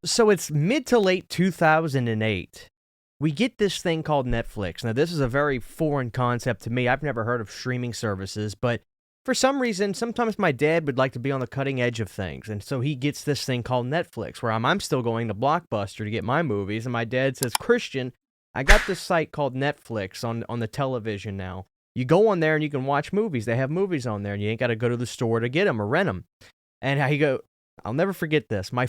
So it's mid to late 2008. We get this thing called Netflix. Now, this is a very foreign concept to me. I've never heard of streaming services, but for some reason, sometimes my dad would like to be on the cutting edge of things. And so he gets this thing called Netflix, where I'm still going to Blockbuster to get my movies. And my dad says, Christian, I got this site called Netflix on the television now. You go on there and you can watch movies. They have movies on there, and you ain't got to go to the store to get them or rent them. And I'll never forget this. My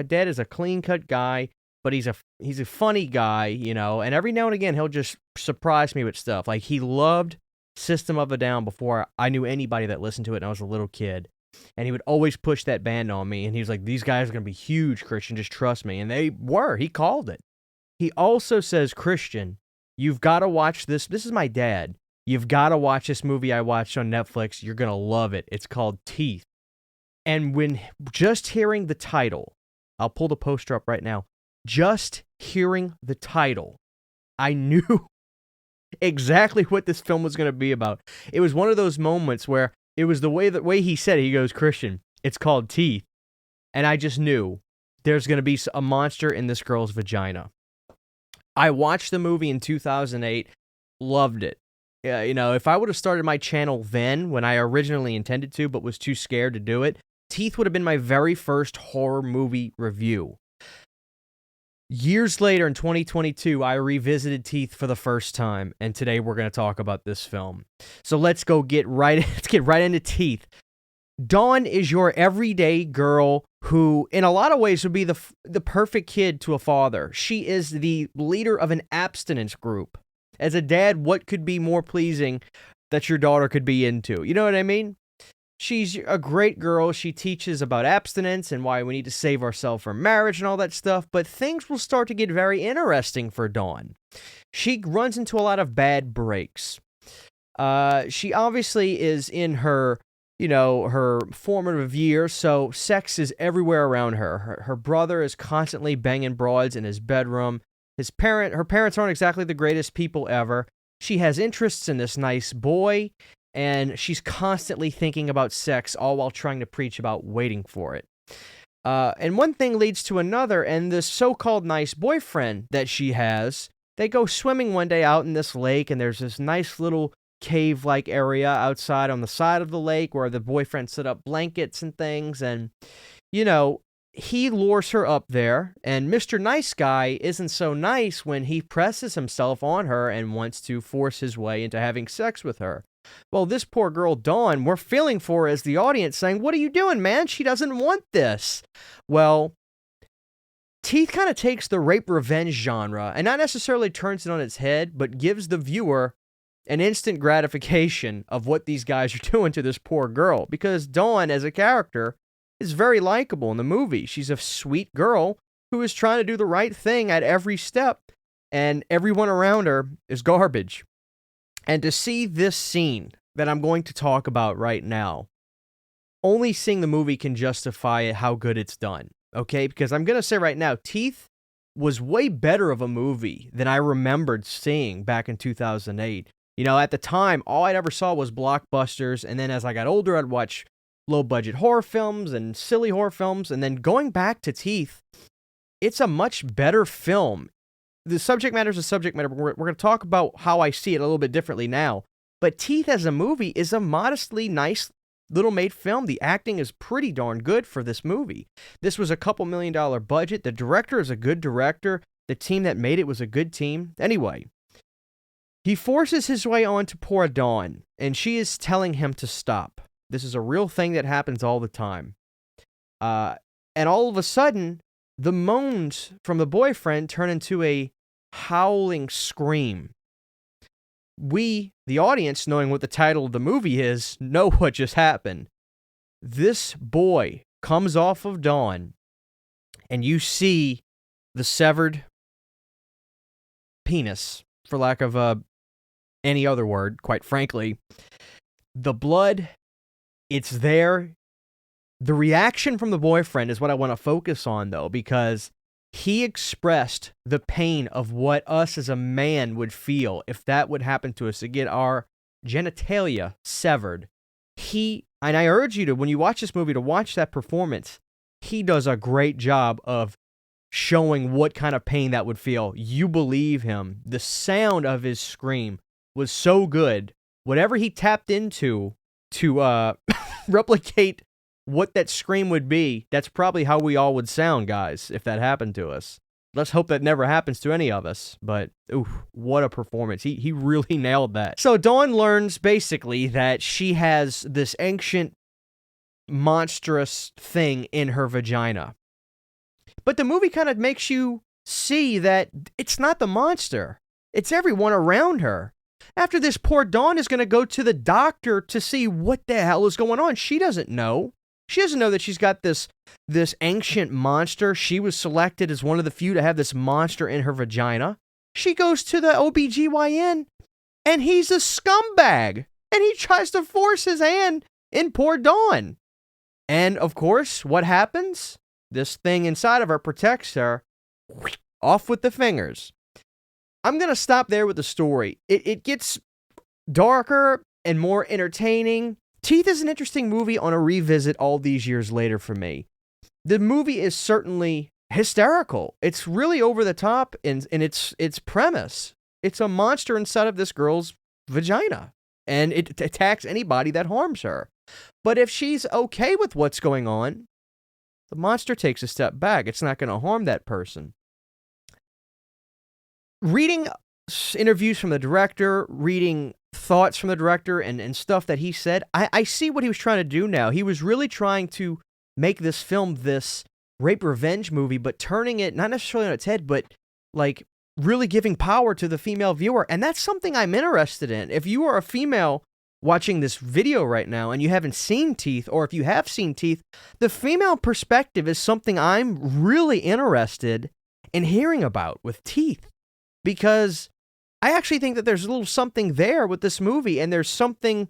dad is a clean-cut guy, but he's a funny guy, and every now and again he'll just surprise me with stuff. Like, he loved System of a Down before I knew anybody that listened to it, and I was a little kid. And he would always push that band on me, and he was like, these guys are going to be huge, Christian, just trust me. And they were. He called it. He also says, Christian, you've got to watch this. This is my dad. You've got to watch this movie I watched on Netflix. You're going to love it. It's called Teeth. And when just hearing the title, I'll pull the poster up right now. Just hearing the title, I knew exactly what this film was going to be about. It was one of those moments where it was the way he said it. He goes, Christian, it's called Teeth. And I just knew there's going to be a monster in this girl's vagina. I watched the movie in 2008, loved it. If I would have started my channel then, when I originally intended to, but was too scared to do it, Teeth would have been my very first horror movie review. Years later, in 2022, I revisited Teeth for the first time, and today we're going to talk about this film. So let's get right into Teeth. Dawn is your everyday girl who, in a lot of ways, would be the perfect kid to a father. She is the leader of an abstinence group. As a dad, what could be more pleasing that your daughter could be into? You know what I mean? She's a great girl. She teaches about abstinence and why we need to save ourselves from marriage and all that stuff, but things will start to get very interesting for Dawn. She runs into a lot of bad breaks. She obviously is in her formative years, so sex is everywhere around her. Her brother is constantly banging broads in his bedroom. Her parents aren't exactly the greatest people ever. She has interests in this nice boy, and she's constantly thinking about sex, all while trying to preach about waiting for it. And one thing leads to another, and this so-called nice boyfriend that she has, they go swimming one day out in this lake, and there's this nice little cave-like area outside on the side of the lake where the boyfriend set up blankets and things, and, he lures her up there, and Mr. Nice Guy isn't so nice when he presses himself on her and wants to force his way into having sex with her. Well, this poor girl, Dawn, we're feeling for her as the audience, saying, what are you doing, man? She doesn't want this. Well, Teeth kind of takes the rape revenge genre and not necessarily turns it on its head, but gives the viewer an instant gratification of what these guys are doing to this poor girl, because Dawn, as a character, is very likable in the movie. She's a sweet girl who is trying to do the right thing at every step, and everyone around her is garbage. And to see this scene that I'm going to talk about right now, only seeing the movie can justify how good it's done, okay? Because I'm going to say right now, Teeth was way better of a movie than I remembered seeing back in 2008. At the time, all I'd ever saw was blockbusters, and then as I got older, I'd watch low-budget horror films and silly horror films, and then going back to Teeth, it's a much better film. The subject matter is a subject matter. We're going to talk about how I see it a little bit differently now, but Teeth as a movie is a modestly nice little-made film. The acting is pretty darn good for this movie. This was a $2 million budget. The director is a good director. The team that made it was a good team. Anyway, he forces his way on to poor Dawn, and she is telling him to stop. This is a real thing that happens all the time. And all of a sudden, the moans from the boyfriend turn into a howling scream. We, the audience, knowing what the title of the movie is, know what just happened. This boy comes off of Dawn, and you see the severed penis, for lack of any other word, quite frankly. The blood, it's there. The reaction from the boyfriend is what I want to focus on, though, because he expressed the pain of what us as a man would feel if that would happen to us, to get our genitalia severed. And I urge you to, when you watch this movie, to watch that performance. he does a great job of showing what kind of pain that would feel. You believe him. The sound of his scream was so good. Whatever he tapped into to replicate what that scream would be, that's probably how we all would sound, guys, if that happened to us. Let's hope that never happens to any of us. But, ooh, what a performance. He really nailed that. So Dawn learns, basically, that she has this ancient, monstrous thing in her vagina. But the movie kind of makes you see that it's not the monster. It's everyone around her. After this, poor Dawn is going to go to the doctor to see what the hell is going on. She doesn't know. She doesn't know that she's got this ancient monster. She was selected as one of the few to have this monster in her vagina. She goes to the OBGYN, and he's a scumbag. And he tries to force his hand in poor Dawn. And, of course, what happens? This thing inside of her protects her. Off with the fingers. I'm going to stop there with the story. It gets darker and more entertaining. Teeth is an interesting movie on a revisit all these years later for me. The movie is certainly hysterical. It's really over the top in its premise. It's a monster inside of this girl's vagina, and it attacks anybody that harms her. But if she's okay with what's going on, the monster takes a step back. It's not going to harm that person. Reading interviews from the director, reading thoughts from the director and stuff that he said, I see what he was trying to do now. He was really trying to make this film this rape revenge movie, but turning it not necessarily on its head, but like really giving power to the female viewer. And that's something I'm interested in. If you are a female watching this video right now and you haven't seen Teeth, or if you have seen Teeth, the female perspective is something I'm really interested in hearing about with Teeth. Because I actually think that there's a little something there with this movie, and there's something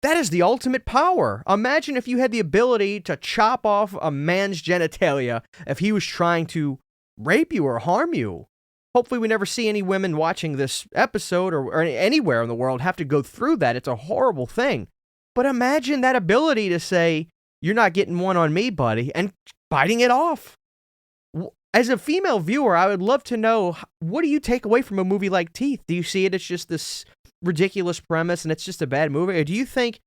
that is the ultimate power. Imagine if you had the ability to chop off a man's genitalia if he was trying to rape you or harm you. Hopefully we never see any women watching this episode or anywhere in the world have to go through that. It's a horrible thing. But imagine that ability to say, you're not getting one on me, buddy, and biting it off. As a female viewer, I would love to know, what do you take away from a movie like Teeth? Do you see it as just this ridiculous premise and it's just a bad movie? Or do you think,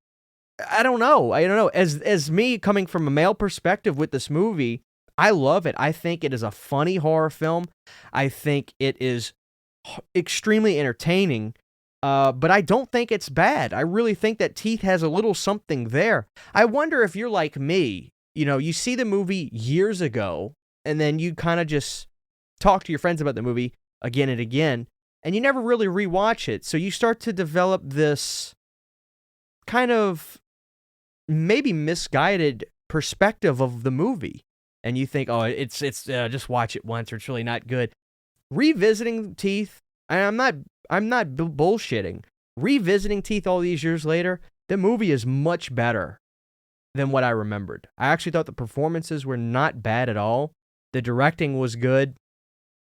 I don't know. As me coming from a male perspective with this movie, I love it. I think it is a funny horror film. I think it is extremely entertaining. But I don't think it's bad. I really think that Teeth has a little something there. I wonder if you're like me. You know, you see the movie years ago, and then you kind of just talk to your friends about the movie again and again, and you never really rewatch it. So you start to develop this kind of maybe misguided perspective of the movie. And you think, oh, it's just watch it once, or it's really not good. Revisiting Teeth, and I'm not bullshitting. Revisiting Teeth all these years later, the movie is much better than what I remembered. I actually thought the performances were not bad at all. The directing was good,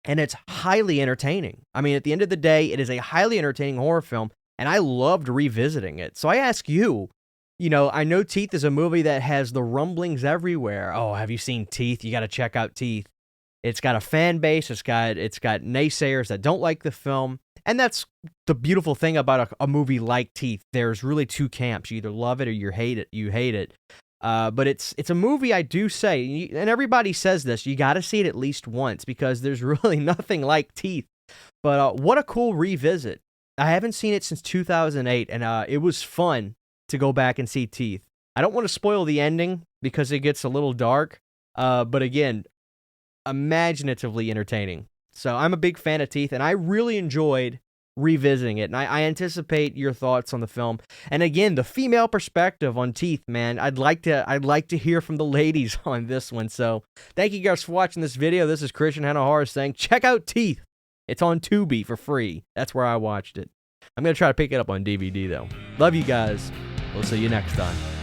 and it's highly entertaining. I mean, at the end of the day, it is a highly entertaining horror film, and I loved revisiting it. So I ask you, I know Teeth is a movie that has the rumblings everywhere. Oh, have you seen Teeth? You got to check out Teeth. It's got a fan base. It's got naysayers that don't like the film. And that's the beautiful thing about a movie like Teeth. There's really two camps. You either love it or you hate it. But it's a movie, I do say, and everybody says this, you got to see it at least once because there's really nothing like Teeth. But what a cool revisit. I haven't seen it since 2008, and it was fun to go back and see Teeth. I don't want to spoil the ending because it gets a little dark, but again, imaginatively entertaining. So I'm a big fan of Teeth, and I really enjoyed revisiting it, and I anticipate your thoughts on the film. And again, the female perspective on Teeth, man, I'd like to hear from the ladies on this one. So thank you guys for watching this video. This is Christian Hanna Horror saying, check out Teeth. It's on Tubi for free. That's where I watched it. I'm going to try to pick it up on DVD, though. Love you guys. We'll see you next time.